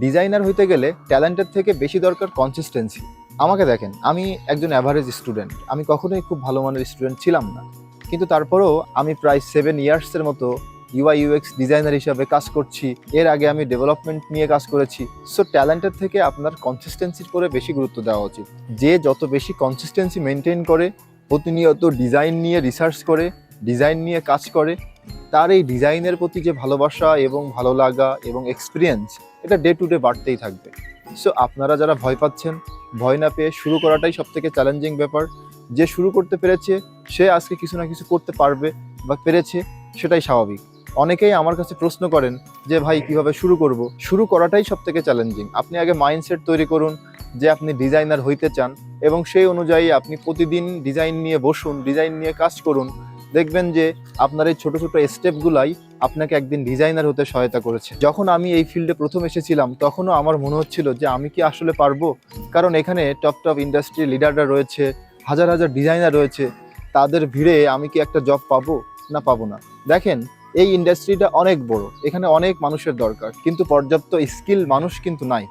Designer হইতে গেলে ট্যালেন্টের থেকে বেশি দরকার কনসিস্টেন্সি। আমাকে দেখেন, আমি একজন অ্যাভারেজ স্টুডেন্ট, আমি কখনোই খুব ভালো মানের স্টুডেন্ট ছিলাম না। কিন্তু তারপরেও আমি প্রায় 7 ইয়ার্সের মতো ইউআই ইউএক্স ডিজাইনার হিসাবে কাজ করছি। এর আগে আমি ডেভেলপমেন্ট নিয়ে কাজ করেছি। সো ট্যালেন্টের থেকে আপনার কনসিস্টেন্সির উপরে বেশি গুরুত্ব দেওয়া উচিত। যে যত বেশি কনসিস্টেন্সি মেনটেন করে, প্রতিনিয়ত ডিজাইন নিয়ে রিসার্চ করে, ডিজাইন নিয়ে কাজ করে, তার এই ডিজাইনের প্রতি যে ভালোবাসা এবং ভালো লাগা এবং এক্সপিরিয়েন্স, এটা ডে টু ডে বাড়তেই থাকবে। সো আপনারা যারা ভয় পাচ্ছেন, ভয় না পেয়ে শুরু করাটাই সবথেকে চ্যালেঞ্জিং ব্যাপার। যে শুরু করতে পেরেছে সে আজকে কিছু না কিছু করতে পারবে বা পেরেছে, সেটাই স্বাভাবিক। অনেকেই আমার কাছে প্রশ্ন করেন যে ভাই কিভাবে শুরু করব। শুরু করাটাই সবথেকে চ্যালেঞ্জিং। আপনি আগে মাইন্ডসেট তৈরি করুন যে আপনি ডিজাইনার হইতে চান, এবং সেই অনুযায়ী আপনি প্রতিদিন ডিজাইন নিয়ে বসুন, ডিজাইন নিয়ে কাজ করুন। দেখবেন যে আপনার এই ছোট ছোট স্টেপগুলাই আপনাকে একদিন ডিজাইনার হতে সহায়তা করেছে। যখন আমি এই ফিল্ডে প্রথম এসেছিলাম তখনও আমার মনে হচ্ছিল যে আমি কি আসলে পারবো, কারণ এখানে টপ টপ ইন্ডাস্ট্রি লিডাররা রয়েছে, হাজার হাজার ডিজাইনার রয়েছে। তাদের ভিড়ে আমি কি একটা জব পাবো না পাবো না। দেখেন, এই ইন্ডাস্ট্রিটা অনেক বড়, এখানে অনেক মানুষের দরকার, কিন্তু পর্যাপ্ত স্কিল মানুষ কিন্তু নাই।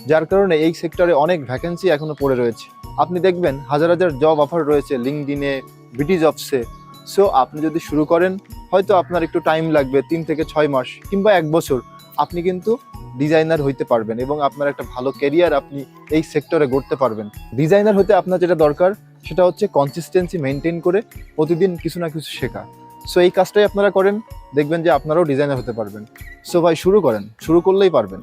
যার কারণে এই সেক্টরে অনেক ভ্যাকেন্সি এখনো পড়ে রয়েছে। আপনি দেখবেন হাজার হাজার জব অফার রয়েছে লিঙ্কডইনে, বিটি জবসে। সো আপনি যদি শুরু করেন, হয়তো আপনার একটু টাইম লাগবে, 3 থেকে 6 মাস কিংবা 1 বছর, আপনি কিন্তু ডিজাইনার হইতে পারবেন এবং আপনার একটা ভালো ক্যারিয়ার আপনি এই সেক্টরে গড়তে পারবেন। ডিজাইনার হতে আপনার যেটা দরকার সেটা হচ্ছে কনসিস্টেন্সি মেনটেন করে প্রতিদিন কিছু না কিছু শেখা। সো এই কাজটাই আপনারা করেন, দেখবেন যে আপনারাও ডিজাইনার হতে পারবেন। সো ভাই শুরু করেন, শুরু করলেই পারবেন।